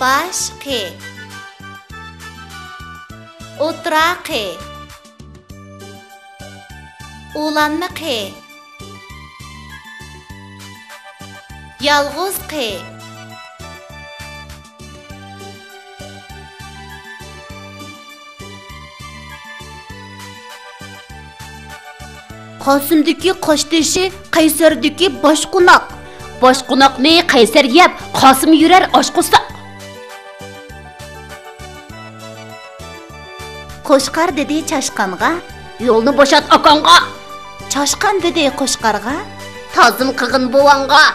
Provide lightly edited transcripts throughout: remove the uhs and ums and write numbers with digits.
Baş qi. O'tira qi. Ulanma qi. Yalğız qi. Qasımdaki qaşdeşi, Qaysardaki başqunak. Başqunaqni Qaysar yeb, Qasım yurar aşqusa. Qo'shqar dedi Chashqanға, Yolunu boşat akanğa. Chashqan dedi Qo'shqarға, Tazım qığın buvanğa.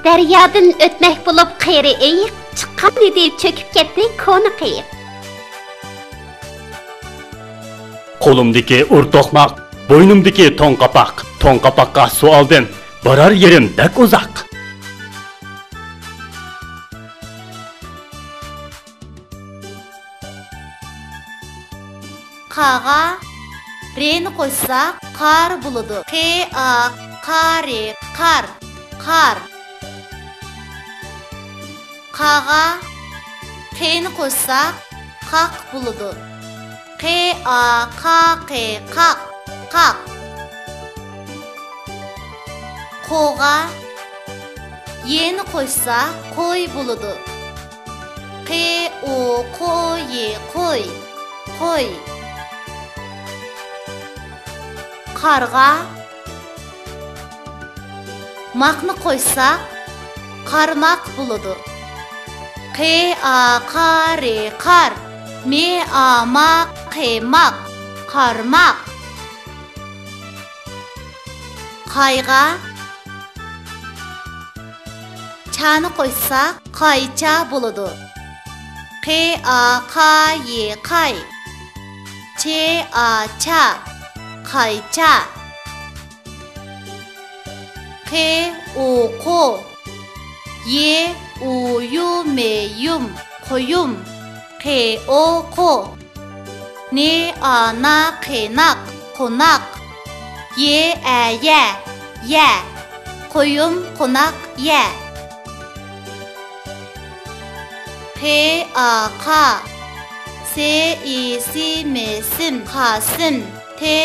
Daryodan o'tmak bo'lib qiyri eyiq, chiqqan dedi cho'kib ketdi koni qiyiq. Qo'limdagi o'rtoqmaq, bo'ynimdagi to'n qapoqqa suv oldim, borar yerim dak uzoq. Qağa ren qo'shsaq qar bo'ladi. Qa qari qar qar. Qağa qen qo'shsaq qaq bo'ladi. Qa qaqi qaq qaq. Qo'ga yen qo'shsaq qo'y bo'ladi. Qo'yi qo'y qo'y. Qarğa maqni qo'shsaq qarmaq bo'ladi. Qari qar. Maq qimaq qarmaq. Qayğa chani qo'shsaq qaycha bo'ladi. Qayi qay. Cha qaycha. Qo ye uyum qo'yum. Qo na qinak qo'naq. Ya qo'yum qo'naq ya. Qa mesim qasim. Ti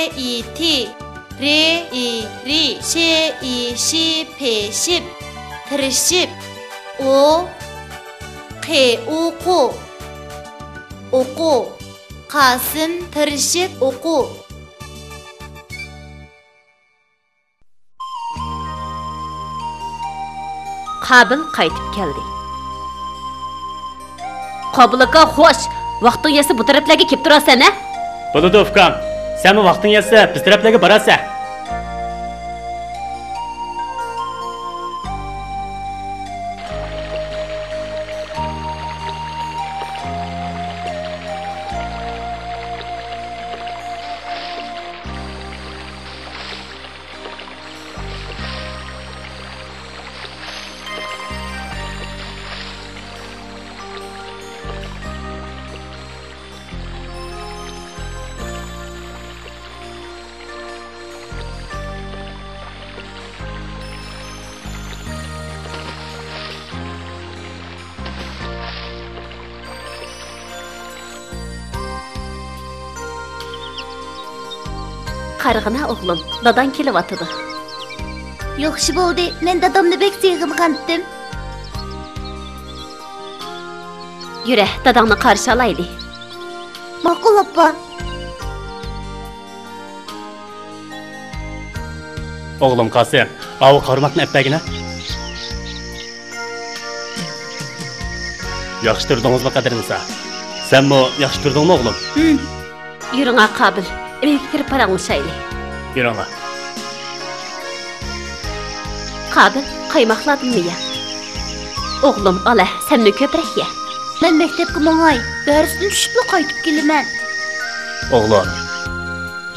ri shi peşip tirishib. O'qu Qasim tirishib o'qu. Qabil qaytib keldi. Qabilga xo'sh, vaqting yesa bu taraflarga kelib turasan, ha? Bo'ladi ukam. Sen vaqting yetsa biz taraflarga borasan. Qarğına oğlum, dadan kelib atıdı. Yaxshi bo'ldi, men dadamni bek sevg'ingandim. Yure, dadangni qarshi olayli. Ma'qul oppa. Oğlum Qasim, avu qarmoqni appagina. Yaxshi turdingizmi qadrinsa? Senmi yaxshi turdingmi oğlum? Yuring Qabil. Evga kirib paranglaşayli. Yürüngla. Qabil, qaymoqladingmi ya? Oğlum, ala, senni ko'proq ye. Men maktabga mangay, darsdan tushibla qaytib kelaman. Oğlum,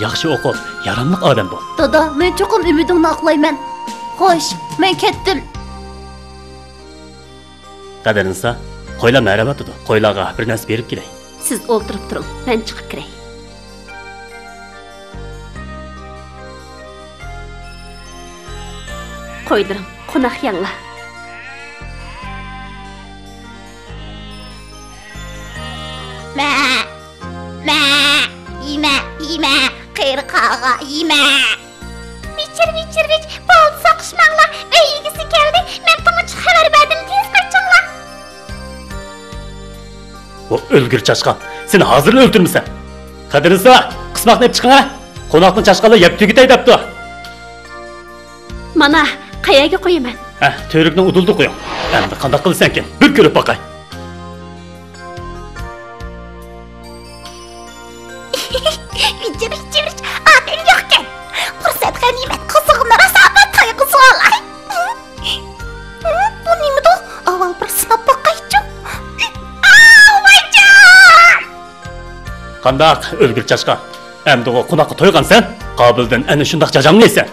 yaxshi o'qib, yaramliq odam bo'l. Dada, men cho'qim umidingni oqlayman. Xo'sh, men ketdim. Qadrinsa, qo'ylar ma'rifat edi. Qo'ylarga bir narsa berib kelay. Siz o'ltirib turing, men chiqib kiray. Qo'ydirim, qo'noq yangla. yeme. Vichir, boldu soqishmanglar. Ey egisi keldi. Men tinch xabar berdim, tez qochinglar. O o'lgir chashqan. Seni hozir o'ldirmisan. Qadirisa, qismoqni olib chiqing ha. Qo'noqni chashqanlar yeb tugitay debdi. Mana, qayaga qo'yaman. Ha, to'rikni uduldi qo'ying. Endi qanday qilsan ekan? Bir ko'rib boqay. Vichir, adil yo'qkan. Fursat g'animat, qizig'ini rosa qayg'usi olay. Bu nimada? Avval bir sinab boqaychi. Vayjon! Qandaq o'lgir chashqan. Endi o qo'noqqa to'ygan sen, Qobildan ana shundoq jazomlaysan.